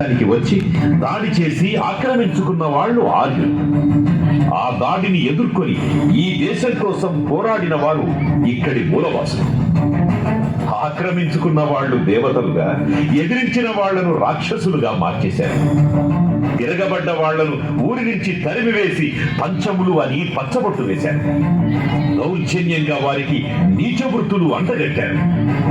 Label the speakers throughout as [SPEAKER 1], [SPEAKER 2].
[SPEAKER 1] వచ్చి దాడి చేసి ఆక్రమించుకున్న వాళ్ళు ఆర్యులు. ఆ దాడిని ఎదుర్కొని ఈ దేశం కోసం పోరాడిన వారు ఇక్కడి మూలవాసులు. ఆక్రమించుకున్న వాళ్ళు దేవతలుగా, ఎదిరించిన వాళ్లను రాక్షసులుగా మార్చేశారు. తిరగబడ్డ వాళ్లను ఊరి నుంచి తరిమివేసి పంచములు అని పచ్చబొట్టు వేశారు. దౌర్జన్యంగా వారికి నీచ వృత్తులు అంటగట్టారు.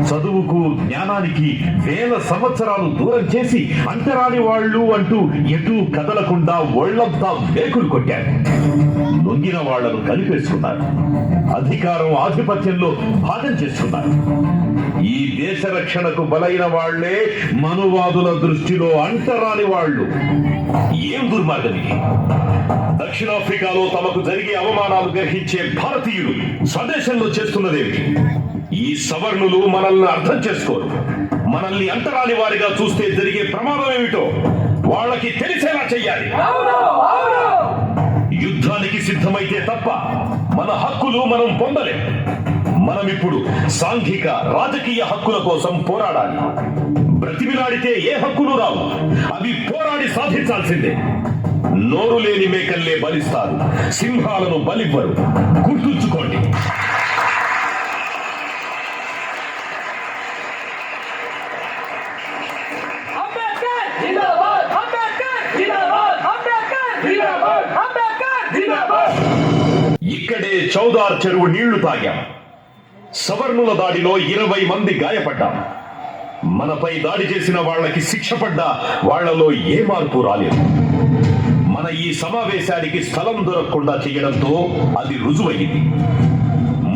[SPEAKER 1] చదువుకు, జ్ఞానానికి వేల సంవత్సరాలు దూరం చేసి అంటరాని వాళ్ళు అంటూ ఎటూ కదలకుండా ఒళ్లంతా వేకులు కొట్టారు. లొంగిన వాళ్లను కలిపేసుకున్నారు. అధికారం, ఆధిపత్యంలో భాగం చేసుకున్నారు. ఈ దేశ రక్షణకు బలైన వాళ్లే మనువాదుల దృష్టిలో అంటరాని వాళ్ళు. ఏం దుర్మార్గం ఇది! దక్షిణాఫ్రికాలో తమకు జరిగే అవమానాలు గ్రహించే భారతీయులు స్వదేశంలో చేస్తున్నదేమిటి? ఈ సవర్ణులు మనల్ని అర్థం చేసుకోరు. మనల్ని అంటరాని వారిగా చూస్తే జరిగే ప్రమాదం ఏమిటో వాళ్ళకి తెలిసేలా చెయ్యాలి. యుద్ధానికి సిద్ధమైతే తప్ప మన హక్కులు మనం పొందలేం. మనమిప్పుడు సాంఘిక, రాజకీయ హక్కుల కోసం పోరాడాలి. బ్రతిమిలాడితే ఏ హక్కులు రావు. అవి పోరాడి సాధించాల్సిందే. నోరు లేని మేకల్లే బలిస్తారు, సింహాలను బలివ్వరు. గుర్తుంచుకోండి. ఇక్కడే చౌదార్ చెరువు నీళ్లు తాగాం. సవర్ణుల దాడిలో 20 మంది గాయపడ్డాం. మనపై దాడి చేసిన వాళ్ళకి శిక్ష పడ్డా వాళ్లలో ఏ మార్పు రాలేదు. మన ఈ సమావేశానికి స్థలం దొరకకుండా చేయడంతో అది రుజువయ్యింది.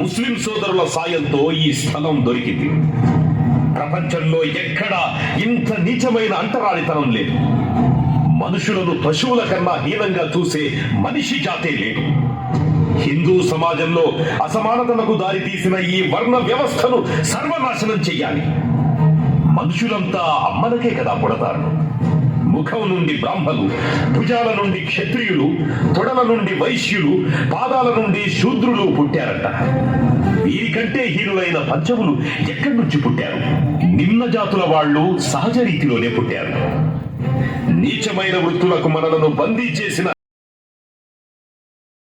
[SPEAKER 1] ముస్లిం సోదరుల సాయంతో ఈ స్థలం దొరికింది. ప్రపంచంలో ఎక్కడా ఇంత నీచమైన అంటరానితనం లేదు. మనుషులను పశువుల కన్నా హీనంగా చూసే మనిషి జాతే లేదు. హిందూ సమాజంలో అసమానతలకు దారితీసిన ఈ వర్ణ వ్యవస్థను సర్వనాశనం చెయ్యాలి. మనుషులంతా అమ్మలకే కదా పుడతారు. ముఖం నుండి బ్రాహ్మలు, భుజాల నుండి క్షత్రియులు, తొడల నుండి వైశ్యులు, పాదాల నుండి శూద్రులు పుట్టారట. వీరికంటే హీనులైన పంచములు ఎక్కడి నుంచి పుట్టారు? నిమ్న జాతుల వాళ్ళు సహజ రీతిలోనే పుట్టారు. నీచమైన వృత్తులకు మనలను బందీ చేసిన